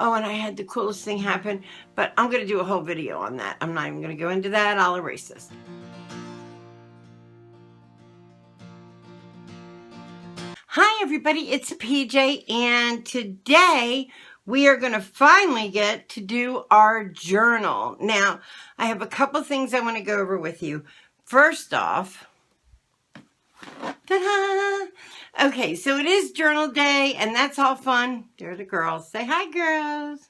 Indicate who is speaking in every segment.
Speaker 1: Oh, and I had the coolest thing happen, but I'm going to do a whole video on that. I'm not even going to go into that. I'll erase this. Hi everybody, it's PJ, and today we are going to finally get to do our journal. Now, I have a couple things I want to go over with you. First off, ta-da! Okay, so it is journal day, and that's all fun. There are the girls. Say hi, girls.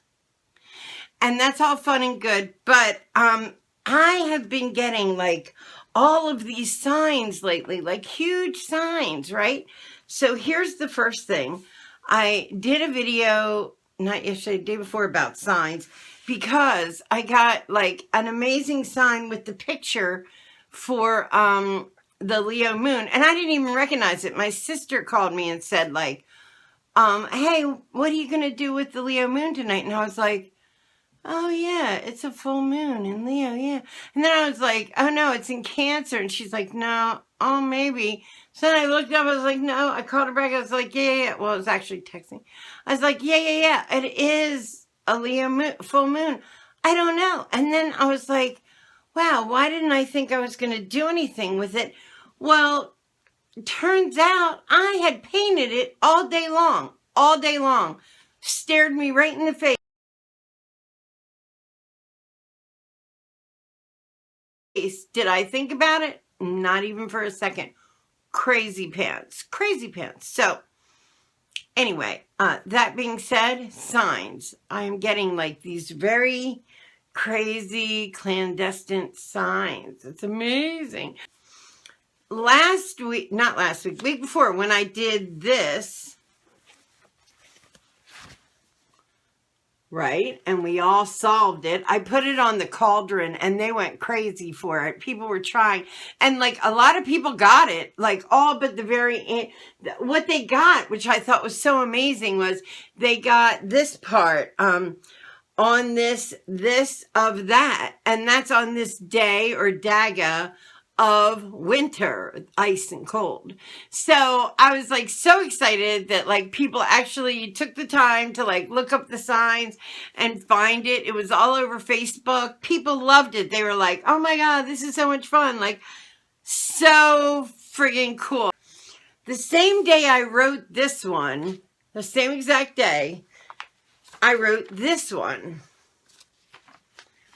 Speaker 1: And that's all fun and good, but I have been getting like all of these signs lately, like huge signs, right? So here's the first thing. I did a video, not yesterday, the day before, about signs, because I got like an amazing sign with the picture for the Leo moon, and I didn't even recognize it. My sister called me and said like, hey, what are you going to do with the Leo moon tonight? And I was like, oh yeah, it's a full moon in Leo, yeah. And then I was like, oh no, it's in Cancer. And she's like, no, oh maybe. So then I looked up, I was like, no. I called her back, I was like, yeah. Well, I was actually texting. I was like, yeah. It is a Leo moon, full moon. I don't know. And then I was like, wow, why didn't I think I was going to do anything with it? Well, turns out I had painted it all day long, stared me right in the face. Did I think about it? Not even for a second. Crazy pants. So anyway, that being said, signs. I'm getting like these very crazy clandestine signs. It's amazing. Week before, when I did this, right, and we all solved it, I put it on the cauldron and they went crazy for it. People were trying, and like a lot of people got it, like all but the very end. What they got, which I thought was so amazing, was they got this part on this of that, and that's on this day or daga of winter, ice and cold. So I was like so excited that like people actually took the time to like look up the signs and find it. It was all over Facebook. People loved it. They were like, oh my God, this is so much fun. Like, so friggin' cool. The same day I wrote this one, the same exact day, I wrote this one,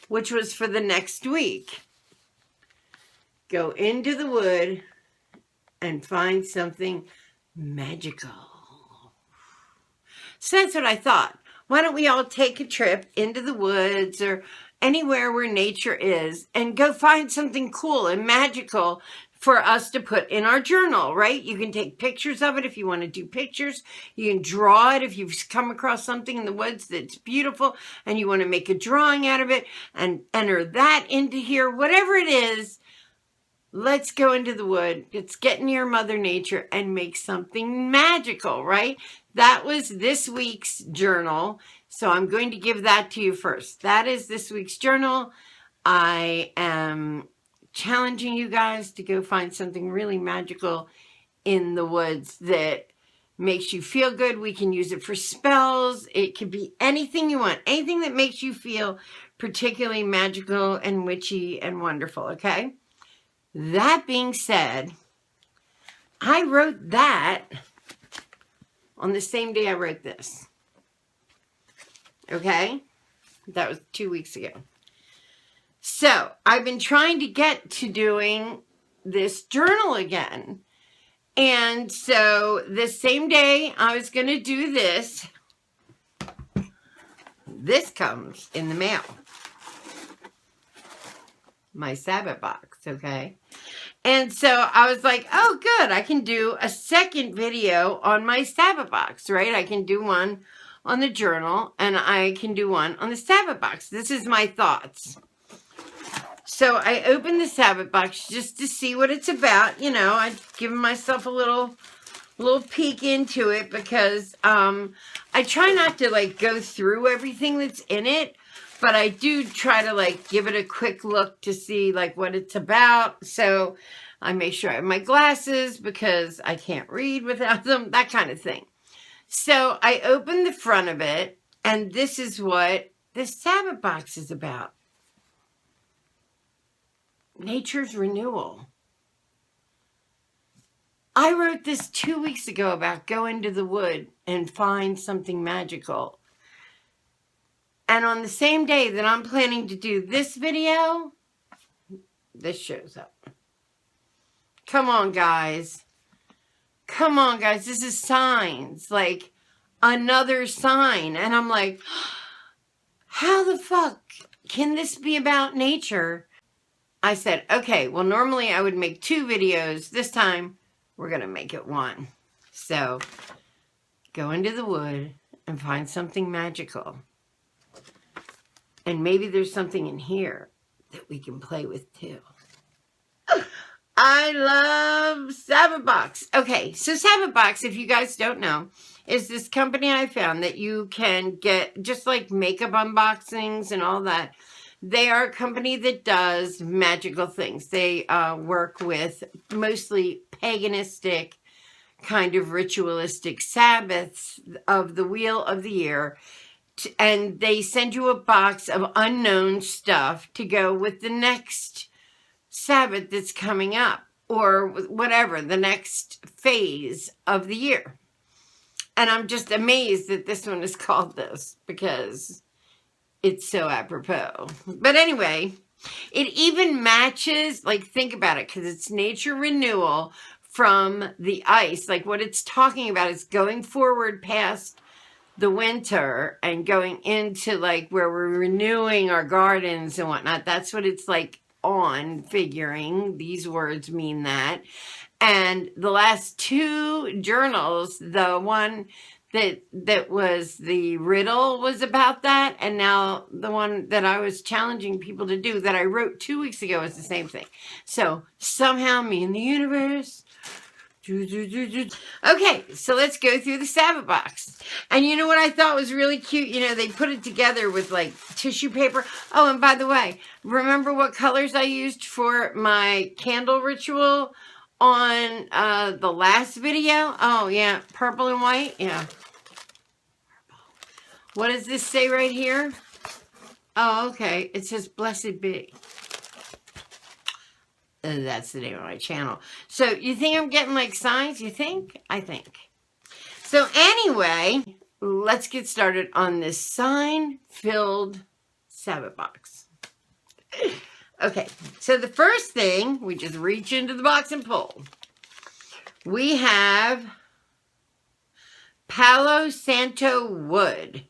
Speaker 1: which was for the next week. Go into the wood and find something magical. So that's what I thought. Why don't we all take a trip into the woods or anywhere where nature is and go find something cool and magical for us to put in our journal, right? You can take pictures of it if you want to do pictures. You can draw it if you've come across something in the woods that's beautiful and you want to make a drawing out of it and enter that into here. Whatever it is, let's go into the wood. Let's get near Mother Nature and make something magical, right? That was this week's journal. So I'm going to give that to you first. That is this week's journal. I am challenging you guys to go find something really magical in the woods that makes you feel good. We can use it for spells. It could be anything you want. Anything that makes you feel particularly magical and witchy and wonderful, okay? That being said, I wrote that on the same day I wrote this. Okay? That was 2 weeks ago. So, I've been trying to get to doing this journal again. And so, the same day I was going to do this, this comes in the mail. My Sabbat box, okay? And so I was like, oh, good. I can do a second video on my Sabbat box, right? I can do one on the journal and I can do one on the Sabbat box. This is my thoughts. So I opened the Sabbat box just to see what it's about. You know, I've given myself a little peek into it because I try not to like go through everything that's in it. But I do try to like give it a quick look to see like what it's about. So I make sure I have my glasses because I can't read without them, that kind of thing. So I opened the front of it And this is what this Sabbat box is about. Nature's Renewal. I wrote this 2 weeks ago about go into the wood and find something magical. And on the same day that I'm planning to do this video, this shows up. Come on, guys. Come on, guys. This is signs. Like, another sign. And I'm like, how the fuck can this be about nature? I said, okay, well, normally I would make 2 videos. This time, we're going to make it 1. So, go into the wood and find something magical. And maybe there's something in here that we can play with too. I love Sabbat Box. Okay, so Sabbat Box, if you guys don't know, is this company I found that you can get just like makeup unboxings and all that. They are a company that does magical things. They work with mostly paganistic, kind of ritualistic Sabbaths of the wheel of the year. And they send you a box of unknown stuff to go with the next Sabbath that's coming up, or whatever, the next phase of the year. And I'm just amazed that this one is called this, because it's so apropos. But anyway, it even matches, like, think about it, because it's Nature Renewal from the ice. Like, what it's talking about is going forward past the winter and going into, like, where we're renewing our gardens and whatnot. That's what it's like on figuring. These words mean that. And the last 2 journals, the one that was the riddle was about that, and now the one that I was challenging people to do that I wrote 2 weeks ago is the same thing. So somehow me and the universe. Okay, so let's go through the Sabbat Box. And you know what I thought was really cute? You know, they put it together with like tissue paper. Oh, and by the way, remember what colors I used for my candle ritual on the last video? Oh, yeah, purple and white. Yeah. What does this say right here? Oh, okay. It says Blessed Be. That's the name of my channel. So you think I'm getting like signs? You think? I think. So anyway, let's get started on this sign-filled Sabbat Box. Okay, so the first thing, we just reach into the box and pull. We have Palo Santo wood.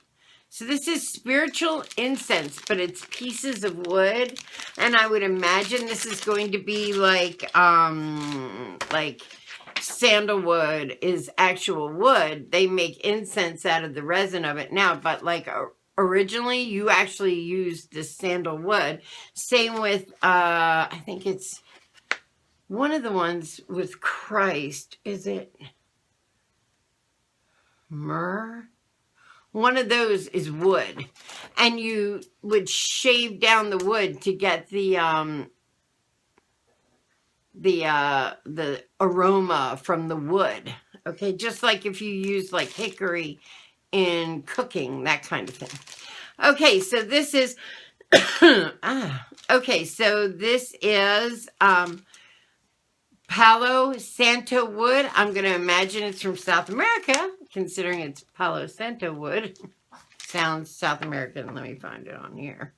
Speaker 1: So this is spiritual incense, but it's pieces of wood. And I would imagine this is going to be like sandalwood is actual wood. They make incense out of the resin of it now, but like originally you actually used this sandalwood. Same with, I think it's one of the ones with Christ. Is it myrrh? One of those is wood, and you would shave down the wood to get the aroma from the wood. Okay, just like if you use like hickory in cooking, that kind of thing. Okay, so this is okay, so this is Palo Santo wood. I'm going to imagine it's from South America, considering it's Palo Santo wood. Sounds South American. Let me find it on here.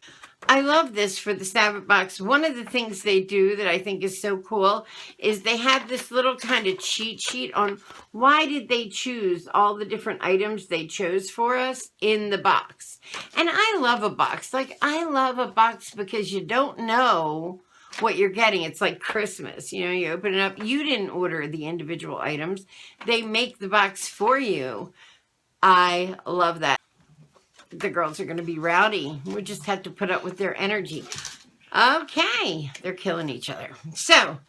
Speaker 1: I love this for the Sabbat Box. One of the things they do that I think is so cool is they have this little kind of cheat sheet on why did they choose all the different items they chose for us in the box. And I love a box. Like, I love a box because you don't know what you're getting. It's like Christmas. You know, you open it up. You didn't order the individual items. They make the box for you. I love that. The girls are going to be rowdy. We just have to put up with their energy. Okay. They're killing each other. So,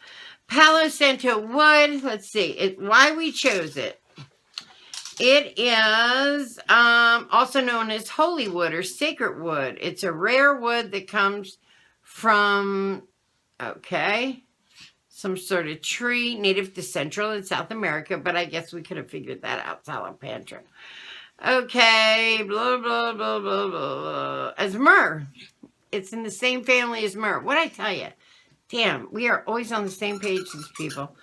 Speaker 1: Palo Santo wood. Let's see. Why we chose it. It is also known as holy wood or sacred wood. It's a rare wood that comes from, okay, some sort of tree native to Central and South America, but I guess we could have figured that out, Salopandra. Okay, blah, blah, blah, blah, blah. As myrrh. It's in the same family as myrrh. What'd I tell you? Damn, we are always on the same page, these people.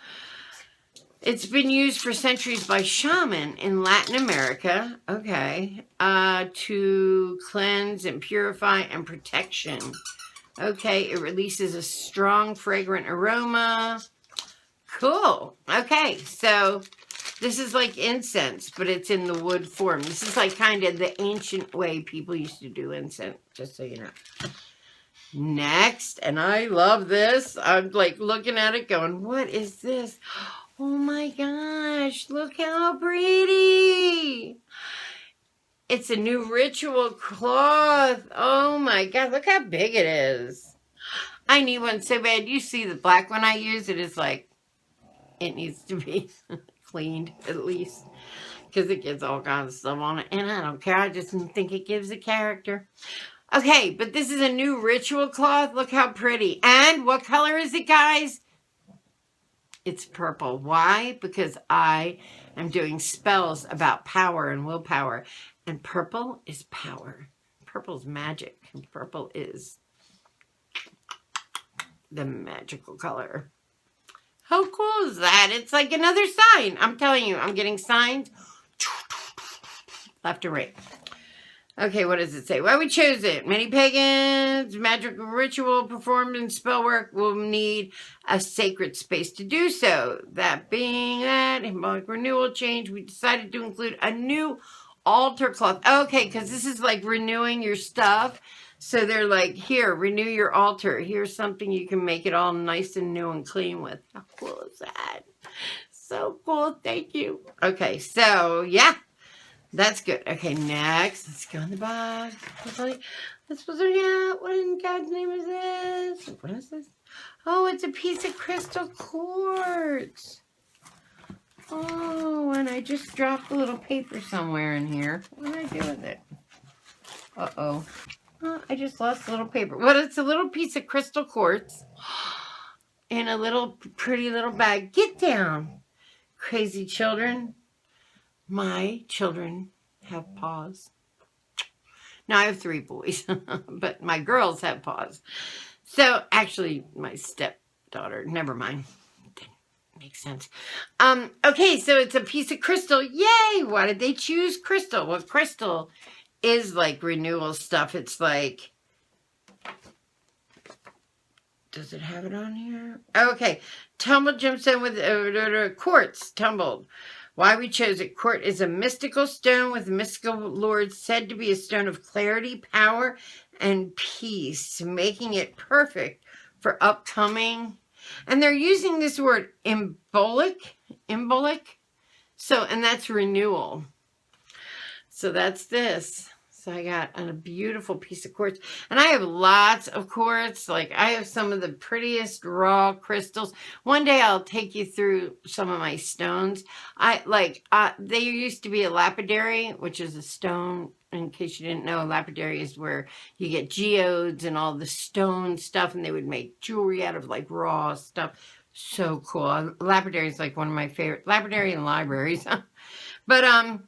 Speaker 1: It's been used for centuries by shaman in Latin America, okay, to cleanse and purify and protection. Okay, it releases a strong, fragrant aroma. Cool. Okay, so this is like incense, but it's in the wood form. This is like kind of the ancient way people used to do incense, just so you know. Next, and I love this. I'm like looking at it going, what is this? Oh my gosh, look how pretty. It's a new ritual cloth. Oh my God, look how big it is. I need one so bad. You see the black one I use? It is like, it needs to be cleaned at least. Because it gets all kinds of stuff on it. And I don't care. I just think it gives a character. Okay, but this is a new ritual cloth. Look how pretty. And what color is it, guys? It's purple. Why? Because I am doing spells about power and willpower. And purple is power. Purple is magic. And purple is the magical color. How cool is that? It's like another sign. I'm telling you, I'm getting signs left and right. Okay, what does it say? Why we chose it? Many pagans, magical ritual performed in spell work will need a sacred space to do so. That being that, symbolic renewal change, we decided to include a new altar cloth. Okay, because this is like renewing your stuff. So they're like, here, renew your altar. Here's something you can make it all nice and new and clean with. How cool is that? So cool. Thank you. Okay, so yeah. That's good. Okay, next. Let's go in the box. This was, yeah, what in God's name is this? What is this? Oh, it's a piece of crystal quartz. Oh, and I just dropped a little paper somewhere in here. What did I do with it? Uh-oh. Oh, I just lost a little paper. Well, it's a little piece of crystal quartz in a little pretty little bag. Get down, crazy children. My children have paws. Now, I have 3 boys, but my girls have paws. So, actually, my stepdaughter, never mind. Didn't make sense. Okay, so it's a piece of crystal. Yay! Why did they choose crystal? Well, crystal is like renewal stuff. It's like, does it have it on here? Okay, tumbled gemstone with quartz, tumbled. Why we chose it. Quartz is a mystical stone with mystical lords said to be a stone of clarity, power, and peace, making it perfect for upcoming. And they're using this word embolic. So, and that's renewal. So that's this. So I got a beautiful piece of quartz. And I have lots of quartz. Like I have some of the prettiest raw crystals. One day I'll take you through some of my stones. They used to be a lapidary, which is a stone. In case you didn't know, lapidary is where you get geodes and all the stone stuff. And they would make jewelry out of like raw stuff. So cool. Lapidary is like one of my favorite. Lapidary and libraries. But,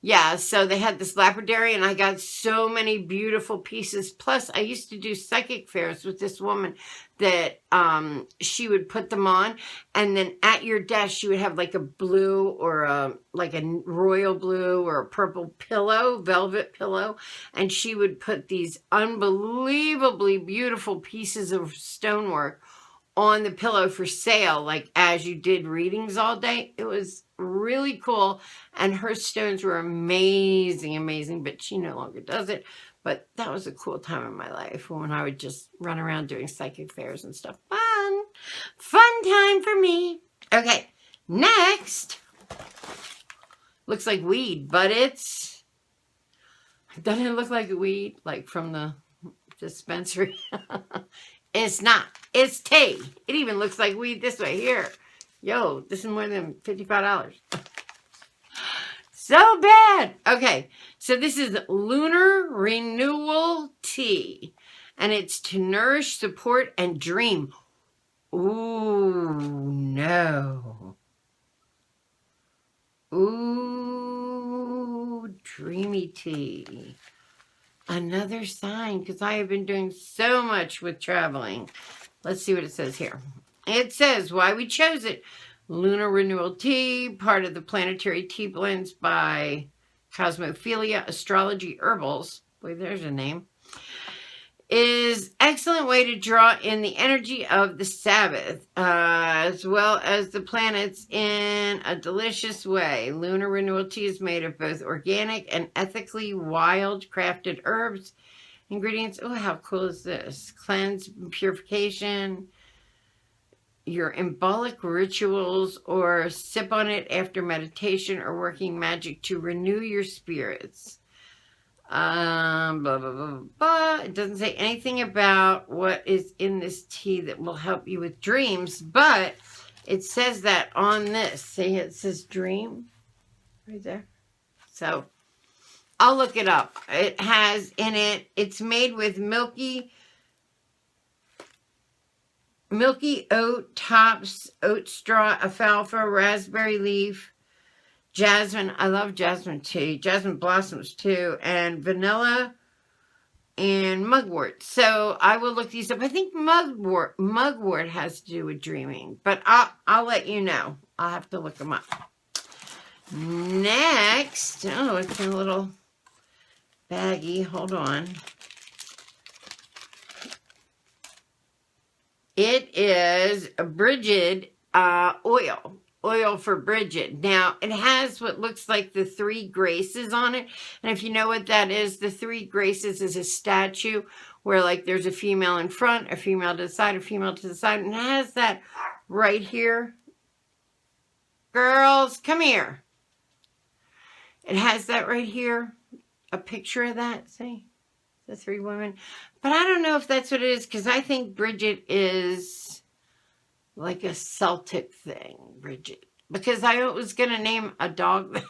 Speaker 1: yeah, so they had this lapidary, and I got so many beautiful pieces. Plus, I used to do psychic fairs with this woman that she would put them on, and then at your desk, she would have like a blue or like a royal blue or a purple pillow, velvet pillow, and she would put these unbelievably beautiful pieces of stonework on the pillow for sale, like as you did readings all day. It was really cool, and her stones were amazing, but she no longer does it. But that was a cool time in my life when I would just run around doing psychic fairs and stuff. Fun time for me. Okay, next. Looks like weed, but doesn't it look like a weed, like from the dispensary? It's not. It's tea. It even looks like weed this way. Here. Yo, this is more than $55. So bad. Okay, so this is Lunar Renewal Tea. And it's to nourish, support, and dream. Ooh, no. Ooh. Oh, dreamy tea. Another sign, because I have been doing so much with traveling. Let's see what it says here. It says why we chose it. Lunar Renewal Tea, part of the Planetary Tea Blends by Cosmophilia Astrology Herbals. Boy, there's a name. Is excellent way to draw in the energy of the Sabbath, as well as the planets in a delicious way. Lunar Renewal Tea is made of both organic and ethically wild crafted herbs. Ingredients, oh, how cool is this? Cleanse, purification, your embolic rituals, or sip on it after meditation or working magic to renew your spirits. Blah, blah, blah, blah. It doesn't say anything about what is in this tea that will help you with dreams, but it says that on this. See, it says dream right there. So I'll look it up. It has in it, it's made with milky oat tops, oat straw, alfalfa, raspberry leaf, jasmine. I love jasmine tea. Jasmine blossoms too. And vanilla and mugwort. So I will look these up. I think mugwort has to do with dreaming. But I'll let you know. I'll have to look them up. Next. Oh, it's in a little baggie. Hold on. It is a Bridget oil. Oil for Bridget. Now, it has what looks like the 3 graces on it. And if you know what that is, the 3 graces is a statue where, like, there's a female in front, a female to the side, a female to the side. And it has that right here. Girls, come here. It has that right here. A picture of that, see? The 3 women. But I don't know if that's what it is, because I think Bridget is like a Celtic thing, Bridget. Because I was going to name a dog. Terrible.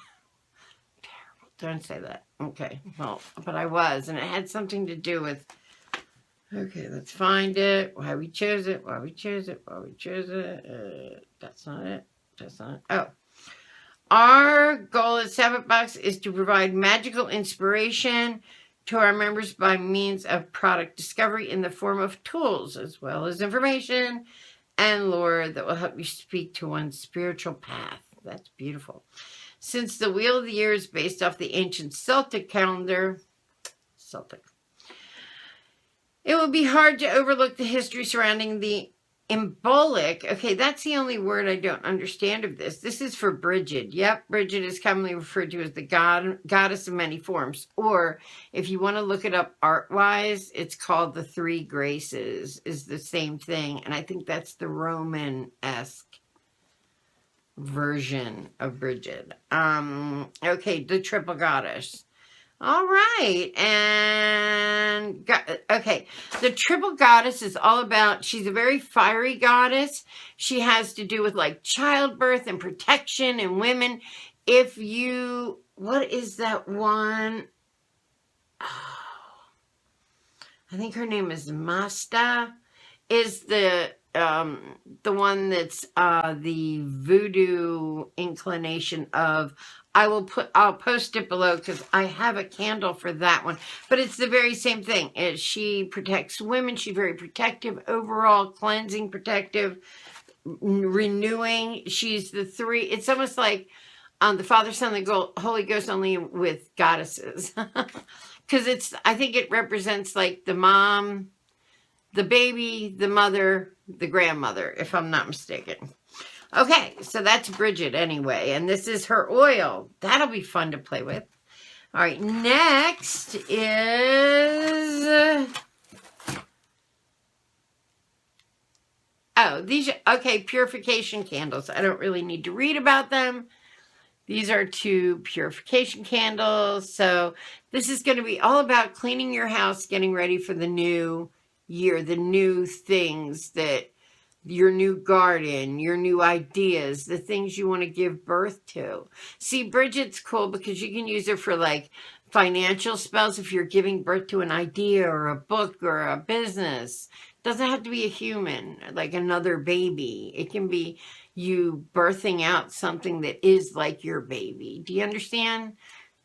Speaker 1: Don't say that. Okay. Well, but I was. And it had something to do with... Okay, let's find it. Why we chose it. Why we chose it. Why we chose it. That's not it. That's not it. Oh. Our goal at Sabbat Box is to provide magical inspiration to our members by means of product discovery in the form of tools, as well as information and lore that will help you speak to one's spiritual path. That's beautiful. Since the Wheel of the Year is based off the ancient Celtic calendar, it will be hard to overlook the history surrounding the embolic. Okay, that's the only word I don't understand of this. This is for Bridget. Yep, Bridget is commonly referred to as the goddess of many forms. Or if you want to look it up art-wise, it's called the 3 Graces, is the same thing. And I think that's the Roman-esque version of Bridget. Okay, the triple goddess. All right, and, okay, the triple goddess is all about, she's a very fiery goddess. She has to do with, like, childbirth and protection and women. If you, what is that one? Oh, I think her name is Masta, is the one that's the voodoo inclination of, I'll post it below because I have a candle for that one. But it's the very same thing. She protects women. She's very protective, overall cleansing, protective, renewing. She's the 3. It's almost like the Father, Son, and the Holy Ghost, only with goddesses. Because I think it represents like the mom, the baby, the mother, the grandmother, if I'm not mistaken. Okay, so that's Bridget anyway, and this is her oil. That'll be fun to play with. All right, next is... oh, these are, okay, purification candles. I don't really need to read about them. These are 2 purification candles. So this is going to be all about cleaning your house, getting ready for the new year, the new things that... your new garden, your new ideas, the things you want to give birth to. See, Bridget's cool because you can use her for like financial spells if you're giving birth to an idea or a book or a business. It doesn't have to be a human, like another baby. It can be you birthing out something that is like your baby. Do you understand?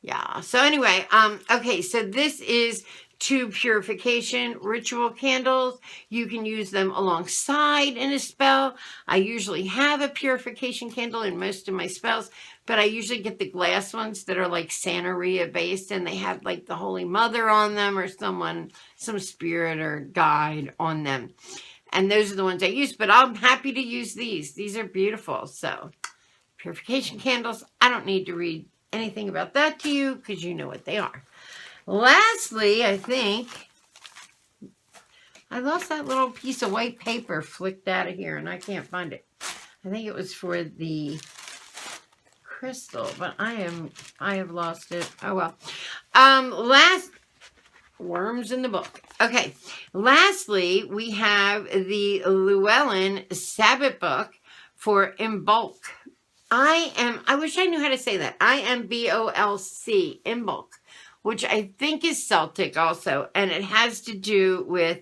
Speaker 1: Yeah. So anyway, okay, so this is 2 purification ritual candles. You can use them alongside in a spell. I usually have a purification candle in most of my spells, but I usually get the glass ones that are like Santeria based, and they have like the Holy Mother on them or someone, some spirit or guide on them. And those are the ones I use, but I'm happy to use these. These are beautiful. So purification candles, I don't need to read anything about that to you because you know what they are. Lastly, I think I lost that little piece of white paper flicked out of here and I can't find it. I think it was for the crystal, but I have lost it. Oh well. Last worms in the book. Okay. Lastly, we have the Llewellyn Sabbat book for in bulk. I wish I knew how to say that. IMBOLC, in bulk, which I think is Celtic also, and it has to do with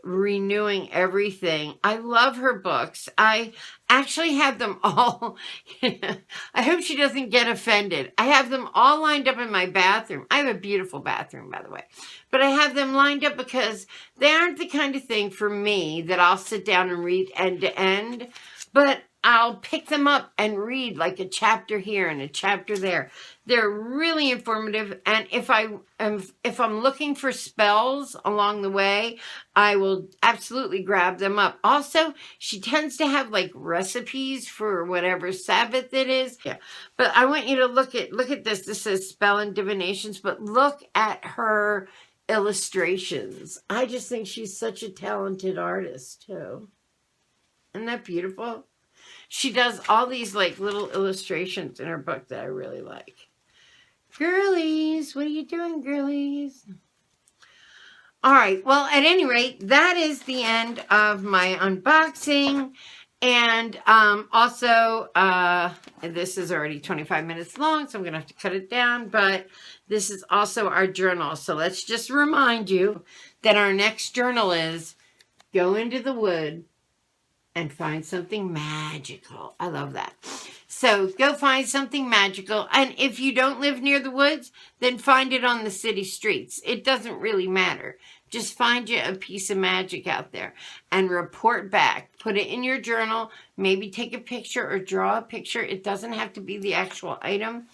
Speaker 1: renewing everything. I love her books. I actually have them all. I hope she doesn't get offended. I have them all lined up in my bathroom. I have a beautiful bathroom, by the way. But I have them lined up because they aren't the kind of thing for me that I'll sit down and read end to end. But I'll pick them up and read like a chapter here and a chapter there. They're really informative, and if I'm looking for spells along the way, I will absolutely grab them up. Also, she tends to have like recipes for whatever Sabbath it is. Yeah, but I want you to look at this. This says spell and divinations, but look at her illustrations. I just think she's such a talented artist too. Isn't that beautiful? She does all these like little illustrations in her book that I really like. Girlies, what are you doing, girlies? All right, well, at any rate, that is the end of my unboxing. And also, this is already 25 minutes long, so I'm going to have to cut it down. But this is also our journal. So let's just remind you that our next journal is go into the wood and find something magical. I love that. So go find something magical. And if you don't live near the woods, then find it on the city streets. It doesn't really matter. Just find you a piece of magic out there and report back. Put it in your journal. Maybe take a picture or draw a picture. It doesn't have to be the actual item.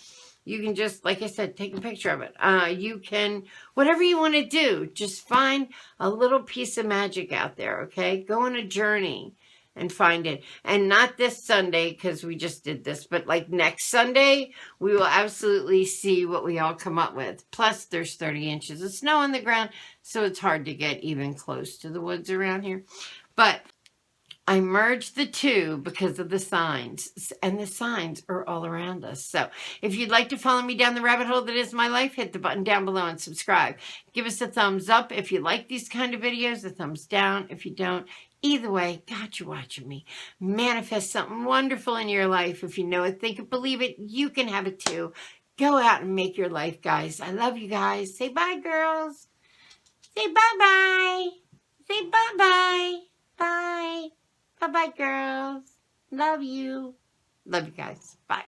Speaker 1: You can just, like I said, take a picture of it. You can, whatever you want to do, just find a little piece of magic out there, okay? Go on a journey and find it. And not this Sunday, because we just did this, but like next Sunday, we will absolutely see what we all come up with. Plus, there's 30 inches of snow on the ground, so it's hard to get even close to the woods around here. But I merged the two because of the signs, and the signs are all around us. So if you'd like to follow me down the rabbit hole that is my life, hit the button down below and subscribe. Give us a thumbs up if you like these kind of videos, a thumbs down if you don't. Either way, God, you're watching me. Manifest something wonderful in your life. If you know it, think it, believe it, you can have it too. Go out and make your life, guys. I love you guys. Say bye, girls. Say bye-bye. Say bye-bye. Bye. Bye-bye, girls. Love you. Love you guys. Bye.